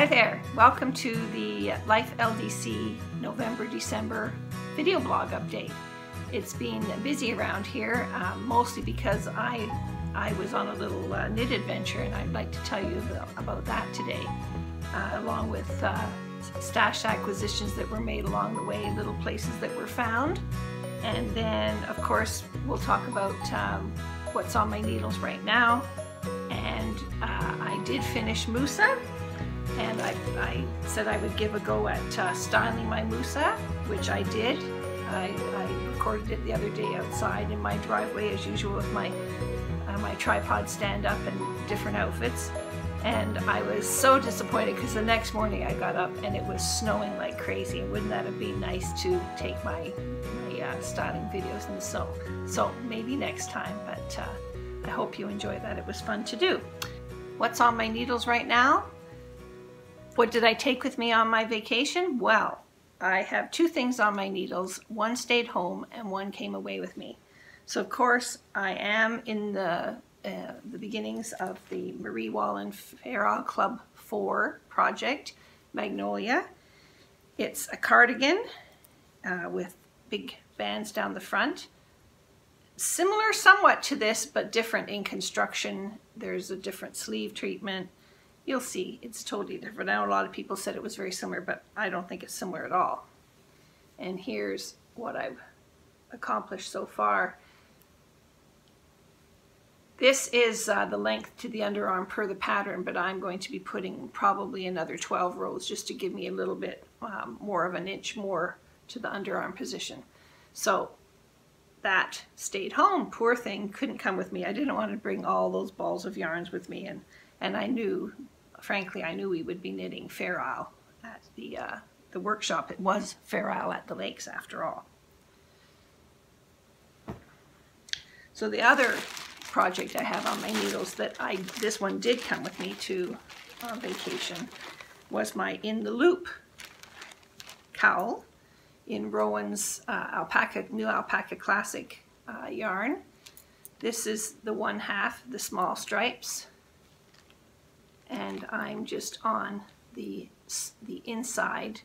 Hi there, welcome to the Life LDC November-December video blog update. It's been busy around here, mostly because I was on a little knit adventure, and I'd like to tell you about that today, along with stash acquisitions that were made along the way, little places that were found. And then, of course, we'll talk about what's on my needles right now. And I did finish Musa, and I said I would give a go at styling my Musa, which I did. I recorded it the other day outside in my driveway as usual with my tripod stand up and different outfits. And I was so disappointed because the next morning I got up and it was snowing like crazy. Wouldn't that have been nice to take my styling videos in the snow? So maybe next time, but I hope you enjoy that. It was fun to do. What's on my needles right now? What did I take with me on my vacation? Well, I have two things on my needles. One stayed home and one came away with me. So of course I am in the beginnings of the Marie Wallin Fairisle Club 4 project, Magnolia. It's a cardigan with big bands down the front. Similar somewhat to this, but different in construction. There's a different sleeve treatment. You'll see, it's totally different. I know a lot of people said it was very similar, but I don't think it's similar at all. And here's what I've accomplished so far. This is the length to the underarm per the pattern, but I'm going to be putting probably another 12 rows just to give me a little bit more of an inch more to the underarm position. So that stayed home. Poor thing, couldn't come with me. I didn't want to bring all those balls of yarns with me, and I knew, frankly, I knew we would be knitting Fairisle at the workshop. It was Fairisle at the lakes after all. So the other project I have on my needles that this one did come with me to vacation was my In the Loop cowl in Rowan's New Alpaca Classic yarn. This is the 1/2, the small stripes, and I'm just on the inside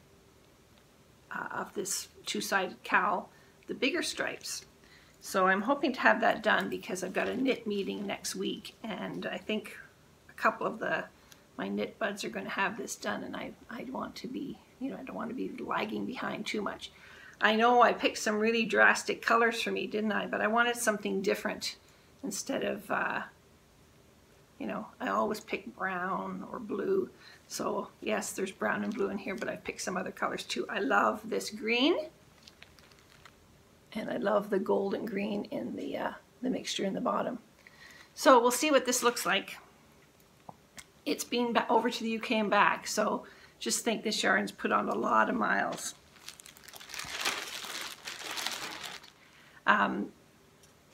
of this two-sided cowl, the bigger stripes. So I'm hoping to have that done because I've got a knit meeting next week, and I think a couple of my knit buds are going to have this done, and I want to be, I don't want to be lagging behind too much. I know I picked some really drastic colors for me, didn't I? But I wanted something different instead of, I always pick brown or blue. So yes, there's brown and blue in here, but I picked some other colors too. I love this green, and I love the gold and green in the mixture in the bottom. So we'll see what this looks like. It's been over to the UK and back, so just think this yarn's put on a lot of miles.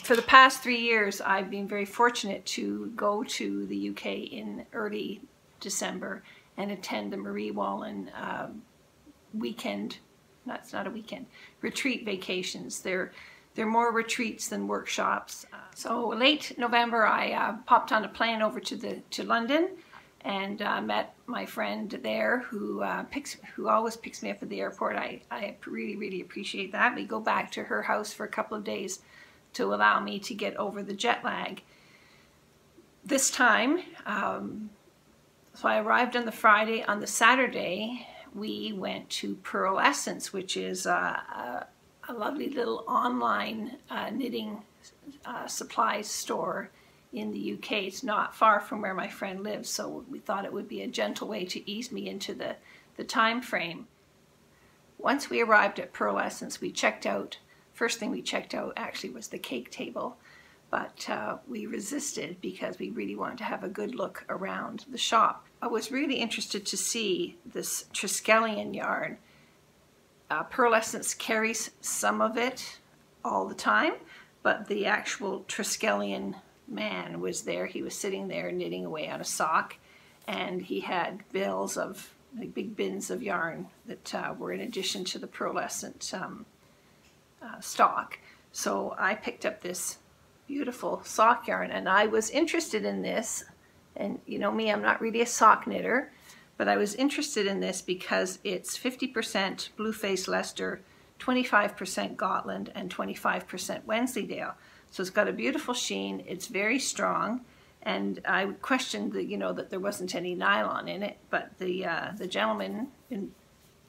For the past 3 years, I've been very fortunate to go to the UK in early December and attend the Marie Wallin weekend. No, it's not a weekend. Retreat vacations. They're more retreats than workshops. So late November, I popped on a plane over to London and met my friend there who always picks me up at the airport. I really appreciate that. We go back to her house for a couple of days to allow me to get over the jet lag. This time, so I arrived on the Friday. On the Saturday, we went to Pearl Essence, which is a lovely little online knitting supplies store in the UK. It's not far from where my friend lives, so we thought it would be a gentle way to ease me into the time frame. Once we arrived at Pearl Essence, we checked out. First thing we checked out actually was the cake table, but we resisted because we really wanted to have a good look around the shop. I was really interested to see this Triskelion yarn. Pearl Essence carries some of it all the time, but the actual Triskelion man was there. He was sitting there knitting away on a sock, and he had bales of, like big bins of yarn that were in addition to the Pearl Essence stock. So I picked up this beautiful sock yarn, and I was interested in this, and you know me, I'm not really a sock knitter, But I was interested in this because it's 50% Blueface Leicester, 25% Gotland, and 25% Wensleydale. So it's got a beautiful sheen. It's very strong, and I questioned that, you know, that there wasn't any nylon in it. But the gentleman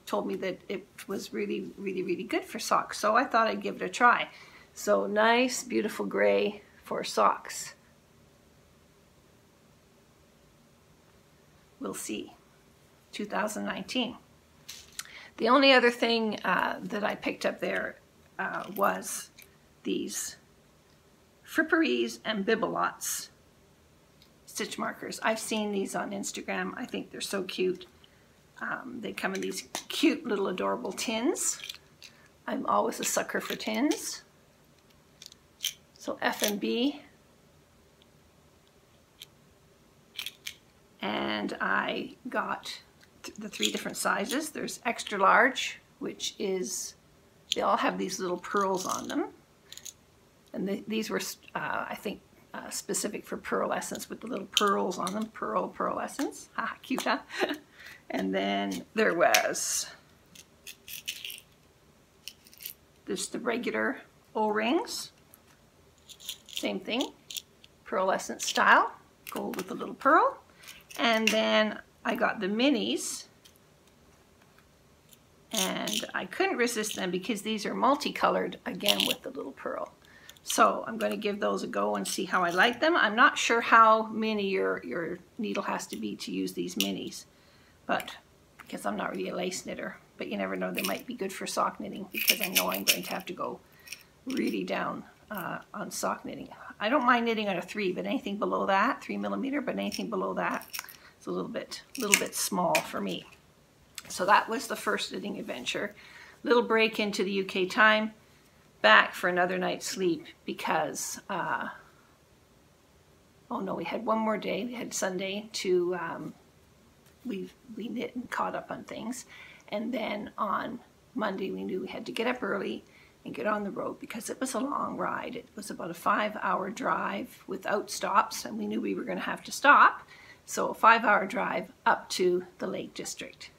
told me that it was really, really, really good for socks. So I thought I'd give it a try. So nice, beautiful gray for socks. We'll see. 2019. The only other thing that I picked up there was these fripperies and bibelots stitch markers. I've seen these on Instagram. I think they're so cute. They come in these cute little adorable tins. I'm always a sucker for tins. So F&B. And I got the 3 different sizes. There's extra large, which is, they all have these little pearls on them. And these were, I think, specific for Pearl Essence with the little pearls on them. Pearl Essence. Ah, cute, huh? And then there was just the regular O-rings. Same thing. Pearl Essence style. Gold with a little pearl. And then I got the minis, and I couldn't resist them because these are multicolored, again with the little pearl. So I'm going to give those a go and see how I like them. I'm not sure how mini your needle has to be to use these minis, but because I'm not really a lace knitter, but you never know, they might be good for sock knitting because I know I'm going to have to go really down on sock knitting. I don't mind knitting on a 3, but anything below that, 3mm, but anything below that, it's a little bit small for me. So that was the first knitting adventure. Little break into the UK time, back for another night's sleep because, oh no, we had one more day. We had Sunday to, we knit and caught up on things. And then on Monday, we knew we had to get up early and get on the road because it was a long ride. It was about a 5-hour drive without stops, and we knew we were going to have to stop. So a 5-hour drive up to the Lake District.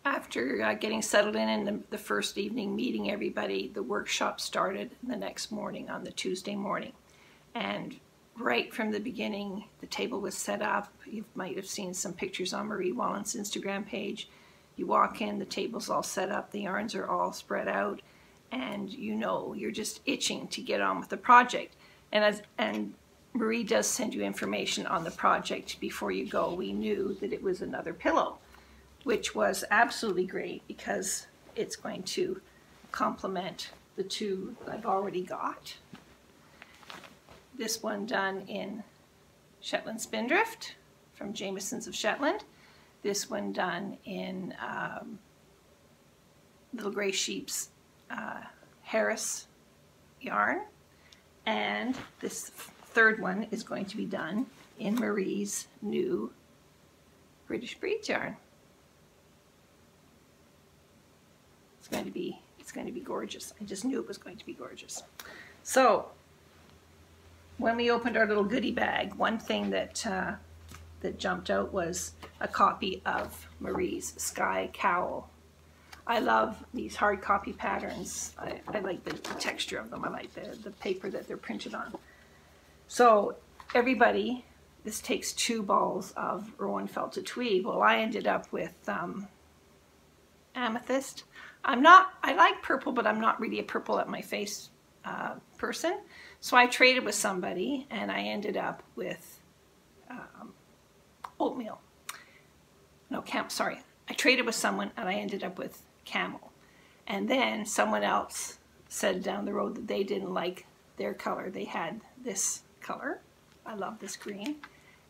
After getting settled in the first evening, meeting everybody, the workshop started the next morning on the Tuesday morning. And right from the beginning, the table was set up. You might have seen some pictures on Marie Wallin's Instagram page. You walk in, the table's all set up, the yarns are all spread out, and you know you're just itching to get on with the project. And Marie does send you information on the project before you go. We knew that it was another pillow, which was absolutely great because it's going to complement the two I've already got. This one done in Shetland Spindrift from Jameson's of Shetland. This one done in Little Grey Sheep's Harris yarn. And this third one is going to be done in Marie's new British Breeds yarn. It's going to be gorgeous. I just knew it was going to be gorgeous. So when we opened our little goodie bag, one thing that that jumped out was a copy of Marie's Sky Cowl. I love these hard copy patterns. I like the texture of them. I like the paper that they're printed on. So everybody, this takes 2 balls of Rowan felted tweed. Well, I ended up with amethyst. I like purple, but I'm not really a purple at my face person. So I traded with somebody and I ended up with oatmeal. No, sorry. I traded with someone and I ended up with camel. And then someone else said down the road that they didn't like their color. They had this color. I love this green.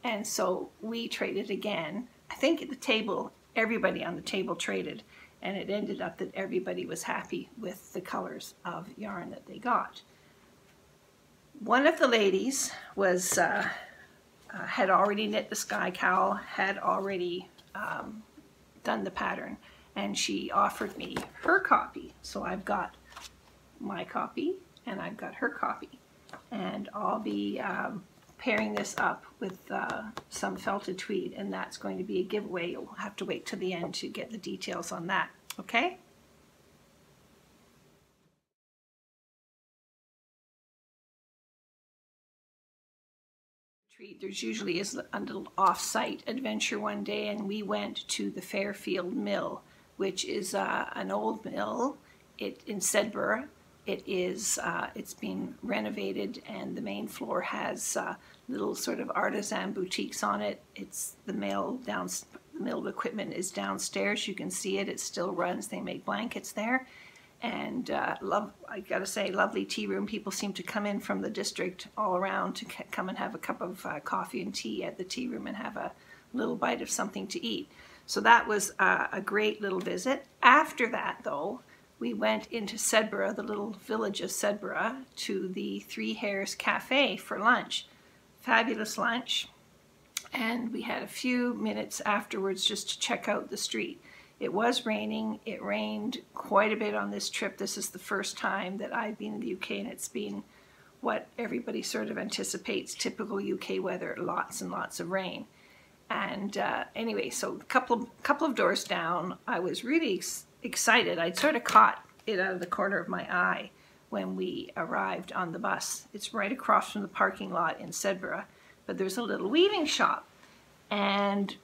And so we traded again. I think at the table, everybody on the table traded. And it ended up that everybody was happy with the colors of yarn that they got. One of the ladies was had already knit the Sky Cowl, had already done the pattern, and she offered me her copy. So I've got my copy and I've got her copy, and I'll be pairing this up with some felted tweed, and that's going to be a giveaway. You'll have to wait till the end to get the details on that, okay? There's usually is a little off-site adventure one day, and we went to the Fairfield Mill, which is an old mill in Sedbergh. It's been renovated, and the main floor has little sort of artisan boutiques on it. It's the mill equipment is downstairs. You can see it. It still runs. They make blankets there. And I gotta say, lovely tea room. People seem to come in from the district all around to come and have a cup of coffee and tea at the tea room and have a little bite of something to eat. So that was a great little visit. After that, though, we went into Sedbergh, the little village of Sedbergh, to the Three Hares Cafe for lunch. Fabulous lunch. And we had a few minutes afterwards just to check out the street. It was raining. It rained quite a bit on this trip. This is the first time that I've been in the UK, and it's been what everybody sort of anticipates, typical UK weather, lots and lots of rain. And anyway, so a couple of doors down, I was really excited. I'd sort of caught it out of the corner of my eye when we arrived on the bus. It's right across from the parking lot in Sedbergh, but there's a little weaving shop. And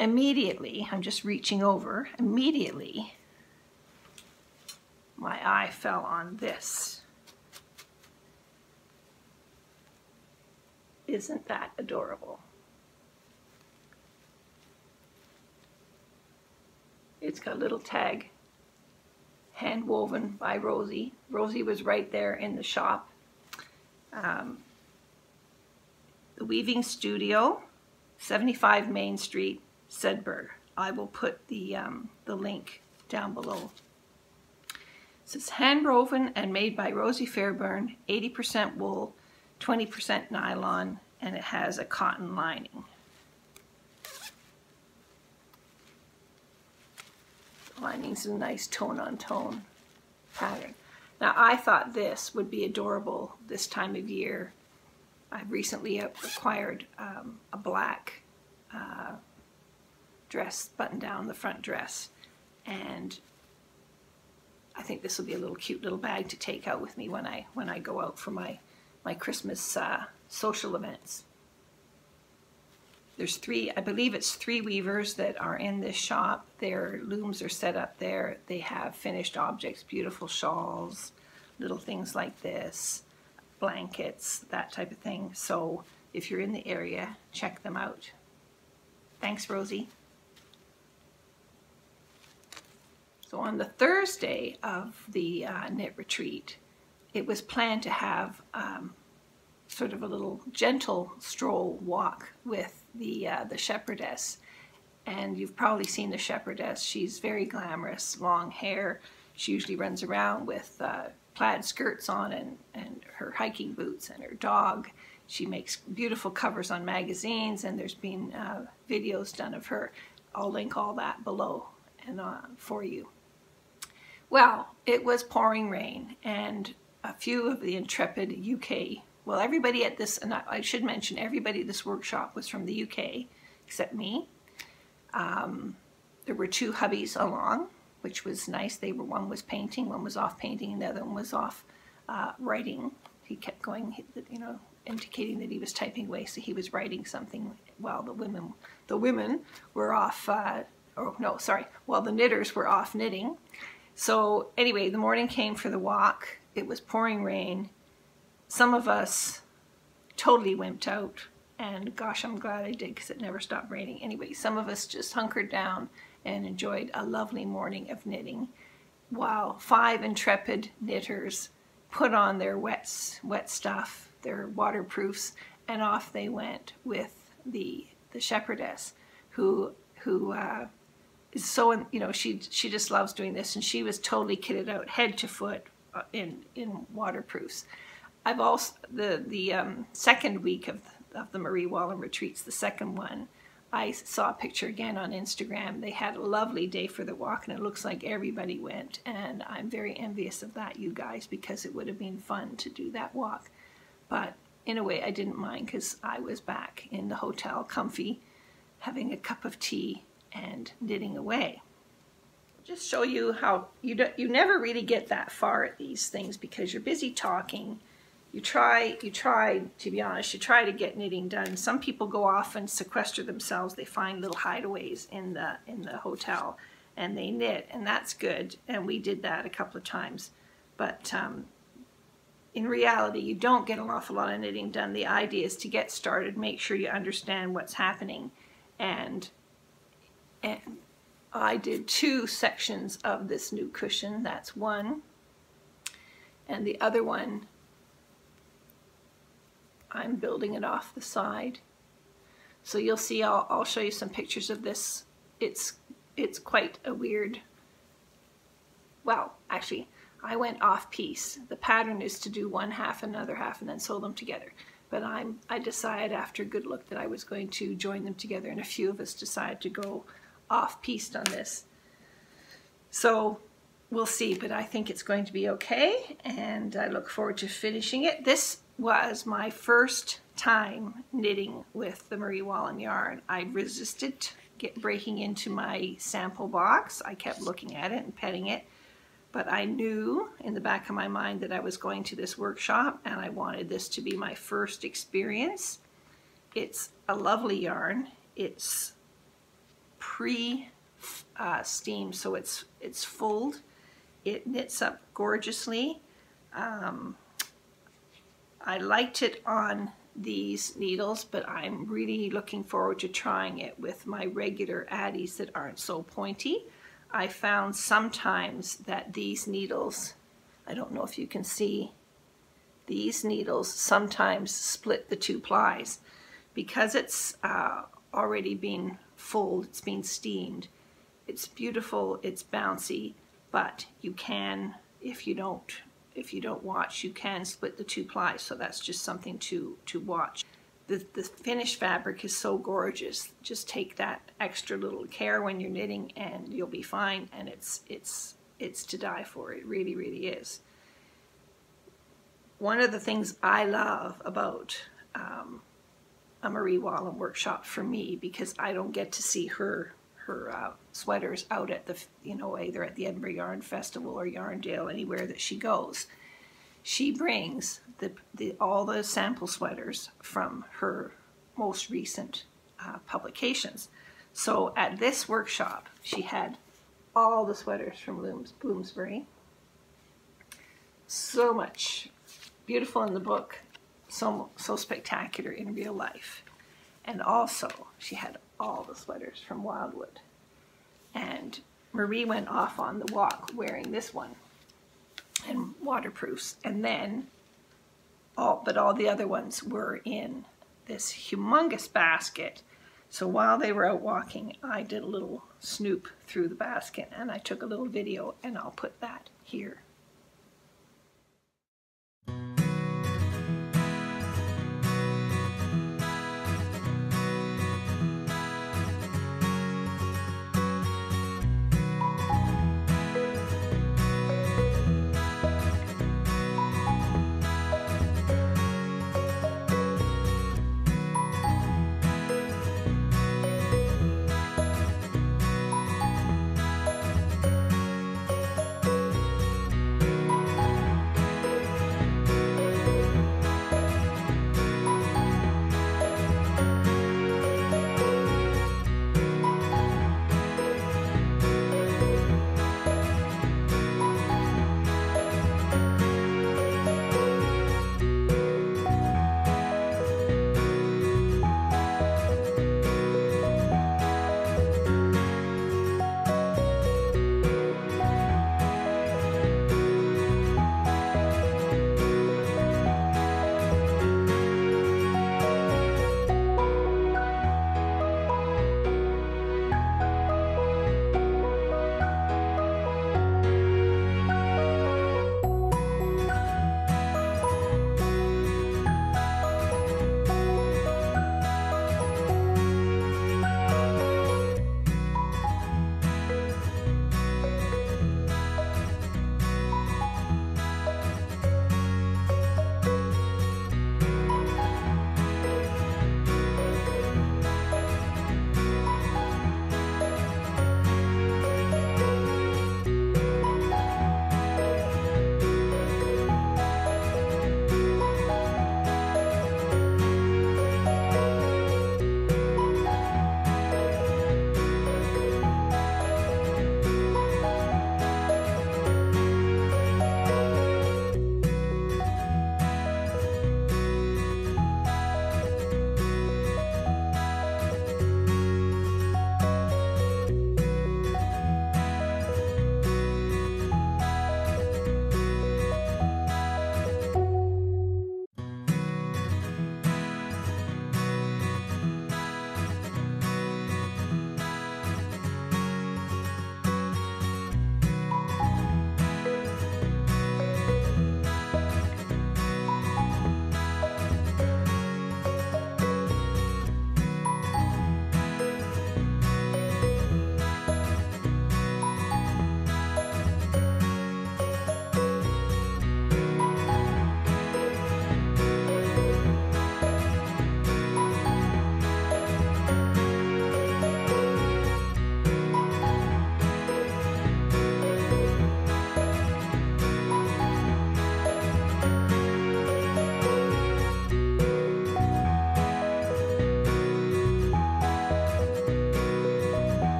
immediately, I'm just reaching over, immediately my eye fell on this. Isn't that adorable? It's got a little tag, hand woven by Rosie. Rosie was right there in the shop. The Weaving Studio, 75 Main Street, Sedbergh. I will put the link down below. It says hand woven and made by Rosie Fairburn, 80% wool, 20% nylon, and it has a cotton lining. The lining's a nice tone-on-tone pattern. Now I thought this would be adorable this time of year. I've recently acquired a black dress, button down the front dress, and I think this will be a little cute little bag to take out with me when I go out for my Christmas social events. There's I believe it's 3 weavers that are in this shop. Their looms are set up there. They have finished objects, beautiful shawls, little things like this, blankets, that type of thing. So if you're in the area, check them out. Thanks, Rosie. So on the Thursday of the knit retreat, it was planned to have sort of a little gentle stroll walk with the shepherdess. And you've probably seen the shepherdess. She's very glamorous, long hair. She usually runs around with plaid skirts on and her hiking boots and her dog. She makes beautiful covers on magazines, and there's been videos done of her. I'll link all that below and for you. Well, it was pouring rain, and a few of the intrepid UK, well, everybody at this, and I should mention, everybody at this workshop was from the UK, except me. There were 2 hubbies along, which was nice. One was painting, one was off painting, and the other one was off writing. He kept going, you know, indicating that he was typing away, so he was writing something while the women were off, while the knitters were off knitting. So anyway, the morning came for the walk. It was pouring rain. Some of us totally wimped out, and gosh, I'm glad I did, because it never stopped raining. Anyway, some of us just hunkered down and enjoyed a lovely morning of knitting, while 5 intrepid knitters put on their wet stuff, their waterproofs, and off they went with the shepherdess, who is so, you know, she just loves doing this, and she was totally kitted out head to foot in waterproofs. I've also, the second week of the Marie Wallin retreats, the second one, I saw a picture again on Instagram. They had a lovely day for the walk, and it looks like everybody went, and I'm very envious of that, you guys, because it would have been fun to do that walk. But in a way, I didn't mind, because I was back in the hotel, comfy, having a cup of tea and knitting away. Just show you how you never really get that far at these things because you're busy talking. You try, to be honest, you try to get knitting done. Some people go off and sequester themselves. They find little hideaways in the hotel and they knit, and that's good. And we did that a couple of times. But in reality, you don't get an awful lot of knitting done. The idea is to get started, make sure you understand what's happening. And I did 2 sections of this new cushion. That's one. And the other one, I'm building it off the side. So you'll see, I'll show you some pictures of this. It's quite a weird, well, actually, I went off piece. The pattern is to do one half, another half, and then sew them together. But I decided after a good look that I was going to join them together, and a few of us decided to go off-pieced on this. So we'll see, but I think it's going to be okay, and I look forward to finishing it. This was my first time knitting with the Marie Wallin yarn. I resisted breaking into my sample box. I kept looking at it and petting it, but I knew in the back of my mind that I was going to this workshop, and I wanted this to be my first experience. It's a lovely yarn. It's pre-steamed, so it's fulled. It knits up gorgeously. I liked it on these needles, but I'm really looking forward to trying it with my regular addies that aren't so pointy. I found sometimes that these needles, I don't know if you can see, these needles sometimes split the 2 plies. Because it's already been fulled, it's been steamed, it's beautiful, it's bouncy, but you can, if you don't watch, you can split the 2 plies, so that's just something to watch. The finished fabric is so gorgeous. Just take that extra little care when you're knitting and you'll be fine, and it's to die for. It really, really is. One of the things I love about a Marie Wallin workshop for me, because I don't get to see her sweaters out at the, you know, either at the Edinburgh Yarn Festival or Yarndale, anywhere that she goes. She brings all the sample sweaters from her most recent publications. So at this workshop, she had all the sweaters from Bloomsbury. So much beautiful in the book, so spectacular in real life. And also, she had all the sweaters from Wildwood. And Marie went off on the walk wearing this one, and waterproofs. And then, all the other ones were in this humongous basket. So while they were out walking, I did a little snoop through the basket, and I took a little video, and I'll put that here.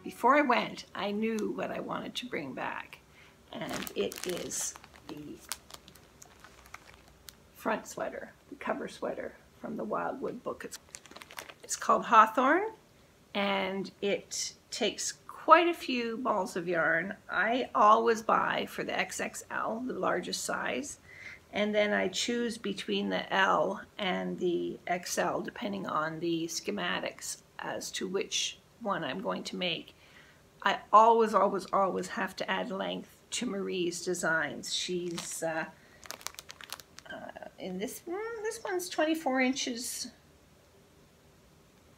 Before I went, I knew what I wanted to bring back, and it is the front sweater, the cover sweater from the Wildwood book. It's called Hawthorne, and it takes quite a few balls of yarn. I always buy for the XXL, the largest size, and then I choose between the L and the XL depending on the schematics as to which one I'm going to make. I always have to add length to Marie's designs. She's in this one's 24 inches.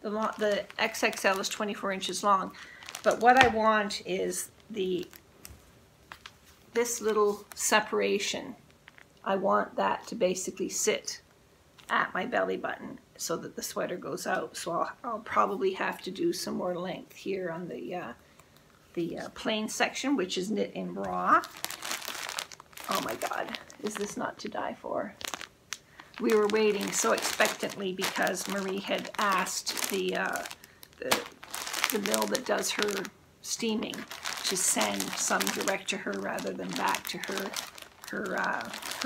The XXL is 24 inches long, but what I want is the this little separation, I want that to basically sit at my belly button so that the sweater goes out. So I'll probably have to do some more length here on the plain section, which is knit in bra. Oh my God, is this not to die for? We were waiting so expectantly because Marie had asked the mill that does her steaming to send some direct to her rather than back to her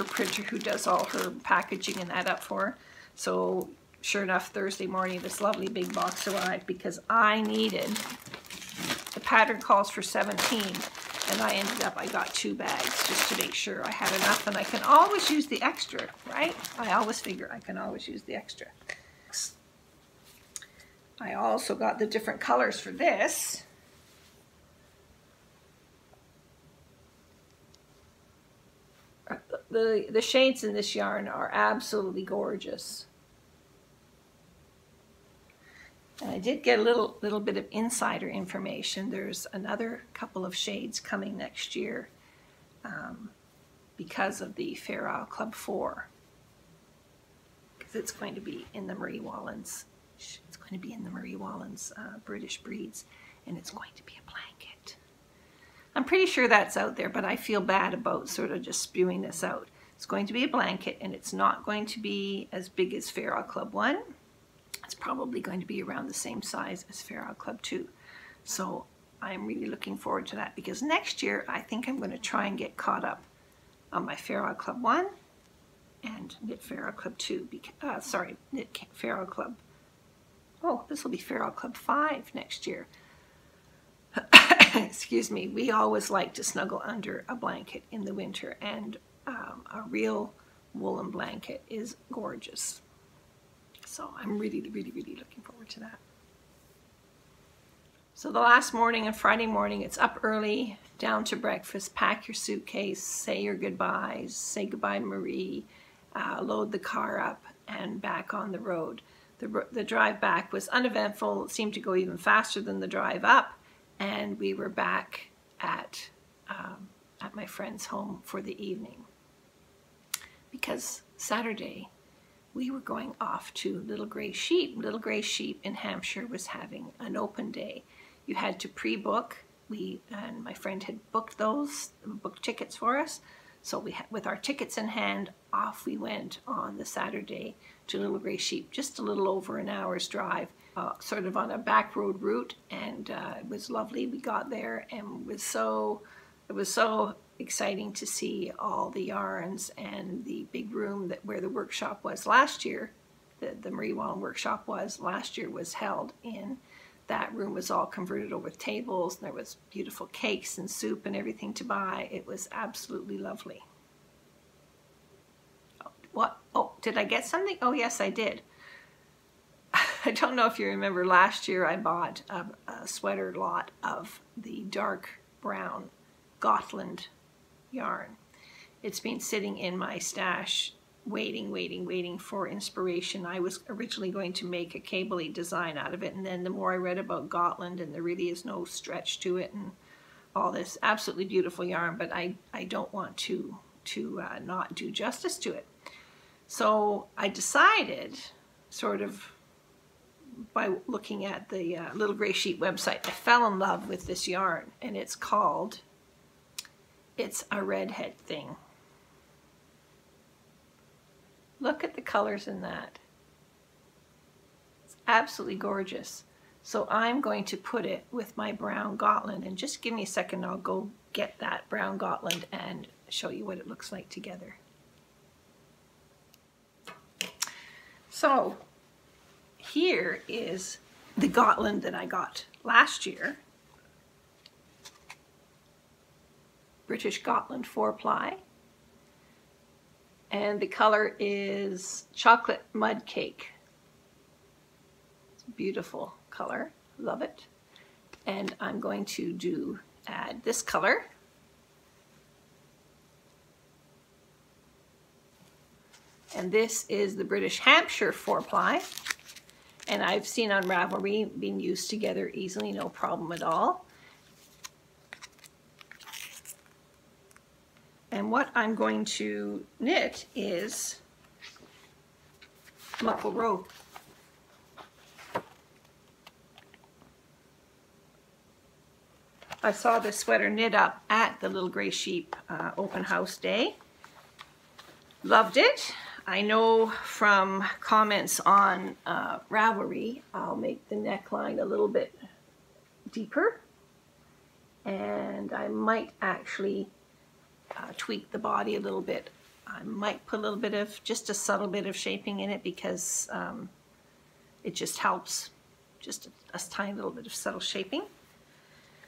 printer who does all her packaging and that up for her. So sure enough, Thursday morning, this lovely big box arrived because I needed, the pattern calls for 17, and I got 2 bags just to make sure I had enough, and I can always use the extra, right? I always figure I can always use the extra. I also got the different colors for this. The shades in this yarn are absolutely gorgeous. And I did get a little bit of insider information. There's another couple of shades coming next year because of the Fairisle Club 4. Because it's going to be in the Marie Wallin's. It's going to be in the Marie Wallin's British Breeds, and it's going to be a blanket. I'm pretty sure that's out there, but I feel bad about sort of just spewing this out. It's going to be a blanket, and it's not going to be as big as Fairisle Club 1. It's probably going to be around the same size as Fairisle Club 2. So I'm really looking forward to that, because next year I think I'm going to try and get caught up on my Fairisle Club 1 and knit Fairisle Club 2. Sorry, knit Fairisle Club. Oh, this will be Fairisle Club 5 next year. Excuse me. We always like to snuggle under a blanket in the winter, and a real woolen blanket is gorgeous. So I'm really, really, really looking forward to that. So the last morning and Friday morning, it's up early, down to breakfast, pack your suitcase, say your goodbyes, say goodbye to Marie, load the car up, and back on the road. The drive back was uneventful. It seemed to go even faster than the drive up, and we were back at my friend's home for the evening. Because Saturday, we were going off to Little Grey Sheep. Little Grey Sheep in Hampshire was having an open day. You had to pre-book. And my friend had booked tickets for us. So with our tickets in hand, off we went on the Saturday to Little Grey Sheep, just a little over an hour's drive, sort of on a back road route, and it was lovely. We got there, and it was so exciting to see all the yarns, and the big room where the workshop was last year, the Marie Wallin workshop was last year, was held in. That room was all converted over tables, and there was beautiful cakes and soup and everything to buy. It was absolutely lovely. What? Oh, did I get something? Oh, yes, I did. I don't know if you remember, last year I bought a sweater lot of the dark brown Gotland yarn. It's been sitting in my stash waiting for inspiration. I was originally going to make a cable-y design out of it, and then the more I read about Gotland, and there really is no stretch to it, and all this absolutely beautiful yarn, but I don't want to not do justice to it. So I decided, sort of by looking at the Little Grey Sheep website, I fell in love with this yarn, and it's a redhead thing. Look at the colors in that. It's absolutely gorgeous. So I'm going to put it with my brown Gotland, and just give me a second, I'll go get that brown Gotland and show you what it looks like together. So here is the Gotland that I got last year. British Gotland 4-ply. And the color is Chocolate Mud Cake. It's a beautiful color, love it. And I'm going to add this color. And this is the British Hampshire 4-ply. And I've seen on Ravelry being used together easily, no problem at all. And what I'm going to knit is Muckle Row. I saw this sweater knit up at the Little Grey Sheep open house day. Loved it. I know from comments on Ravelry, I'll make the neckline a little bit deeper, and I might actually tweak the body a little bit. I might put a little bit of, just a subtle bit of shaping in it, because it just helps, just a tiny little bit of subtle shaping.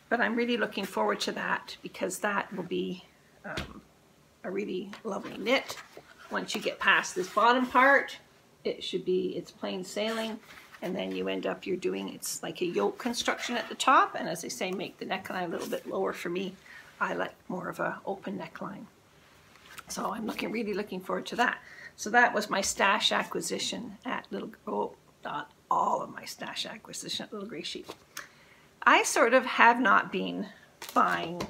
But I'm really looking forward to that, because that will be a really lovely knit. Once you get past this bottom part, it should be, it's plain sailing, and then you end up, you're doing, it's like a yoke construction at the top, and as I say, make the neckline a little bit lower. For me, I like more of an open neckline. So I'm really looking forward to that. So that was my stash acquisition at not all of my stash acquisition at Little Grey Sheep. I sort of have not been buying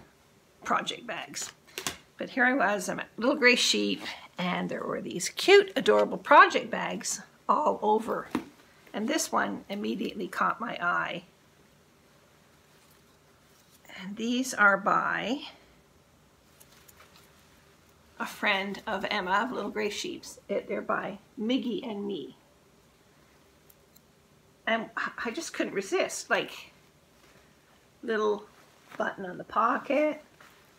project bags, but here I was, I'm at Little Grey Sheep, and there were these cute, adorable project bags all over. And this one immediately caught my eye. And these are by a friend of Emma of Little Grey Sheep's. They're by Miggy and Me. And I just couldn't resist. Like, little button on the pocket,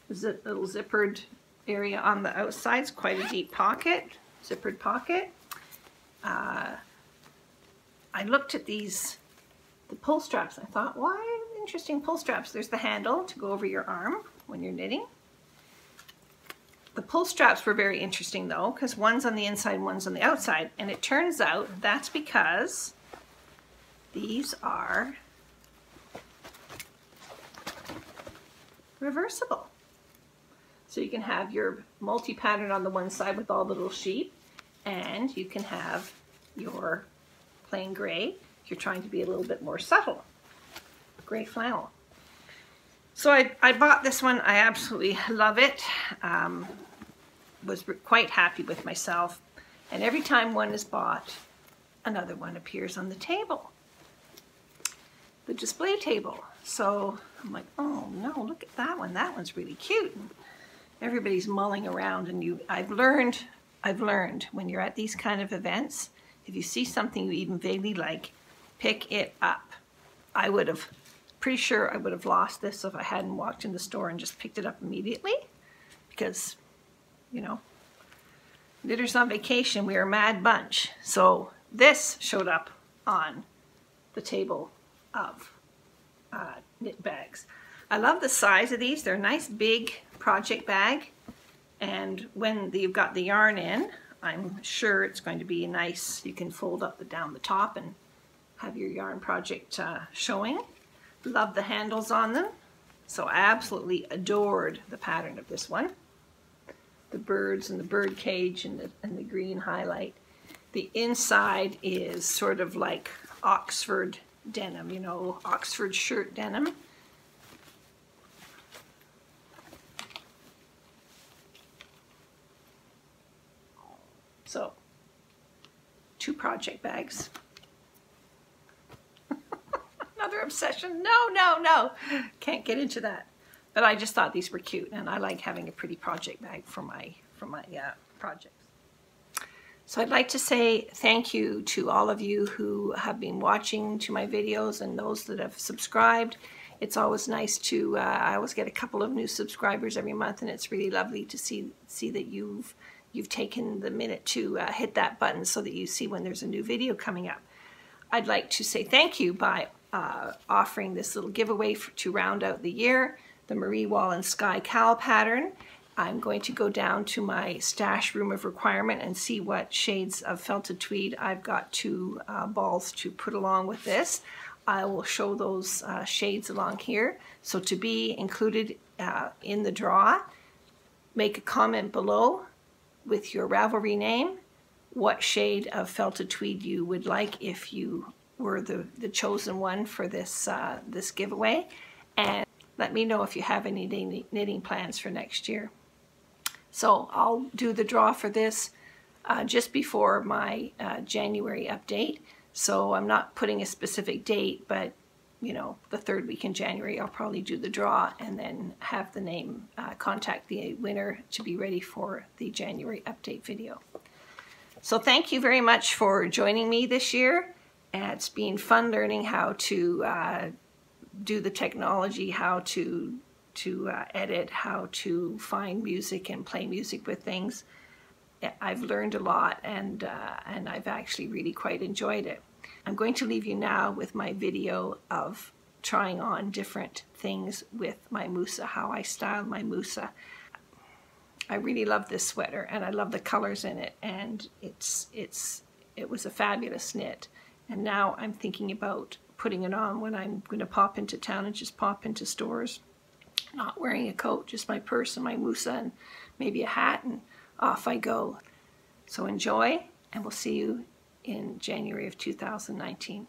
little zippered area on the outside. It's quite a deep pocket, zippered pocket. I looked at the pull straps. I thought, why interesting pull straps? There's the handle to go over your arm when you're knitting. The pull straps were very interesting though, because one's on the inside, one's on the outside, and it turns out that's because these are reversible. So you can have your multi-pattern on the one side with all the little sheep, and you can have your plain gray if you're trying to be a little bit more subtle. Gray flannel. So I bought this one. I absolutely love it. Was quite happy with myself. And every time one is bought, another one appears on the table. The display table. So I'm like, oh no, look at that one. That one's really cute. Everybody's mulling around, and I've learned when you're at these kind of events, if you see something you even vaguely like, pick it up. Pretty sure I would have lost this if I hadn't walked in the store and just picked it up immediately, because, you know, knitters on vacation, we are a mad bunch. So this showed up on the table of knit bags. I love the size of these. They're a nice big project bag, and when you've got the yarn in, I'm sure it's going to be nice. You can fold up down the top and have your yarn project showing. Love the handles on them. So I absolutely adored the pattern of this one. The birds and the bird cage and the green highlight. The inside is sort of like Oxford denim, you know, Oxford shirt denim. So, 2 project bags. Another obsession. No. Can't get into that. But I just thought these were cute, and I like having a pretty project bag for my projects. So I'd like to say thank you to all of you who have been watching to my videos, and those that have subscribed. It's always nice to, I always get a couple of new subscribers every month, and it's really lovely to see that you've taken the minute to hit that button so that you see when there's a new video coming up. I'd like to say thank you by offering this little giveaway to round out the year, the Marie Wallin Sky Cowl pattern. I'm going to go down to my stash room of requirement and see what shades of felted tweed I've got 2 balls to put along with this. I will show those shades along here. So to be included in the draw, make a comment below with your Ravelry name, what shade of felted tweed you would like if you were the chosen one for this, this giveaway. And let me know if you have any knitting plans for next year. So I'll do the draw for this just before my January update. So I'm not putting a specific date, but you know, the 3rd week in January I'll probably do the draw and then have the name, contact the winner to be ready for the January update video. So thank you very much for joining me this year. It's been fun learning how to do the technology, how to edit, how to find music and play music with things. I've learned a lot, and I've actually really quite enjoyed it. I'm going to leave you now with my video of trying on different things with my musa, how I style my musa. I really love this sweater, and I love the colors in it, and it was a fabulous knit. And now I'm thinking about putting it on when I'm going to pop into town and just pop into stores. Not wearing a coat, just my purse and my musa and maybe a hat, and off I go. So enjoy, and we'll see you in January of 2019.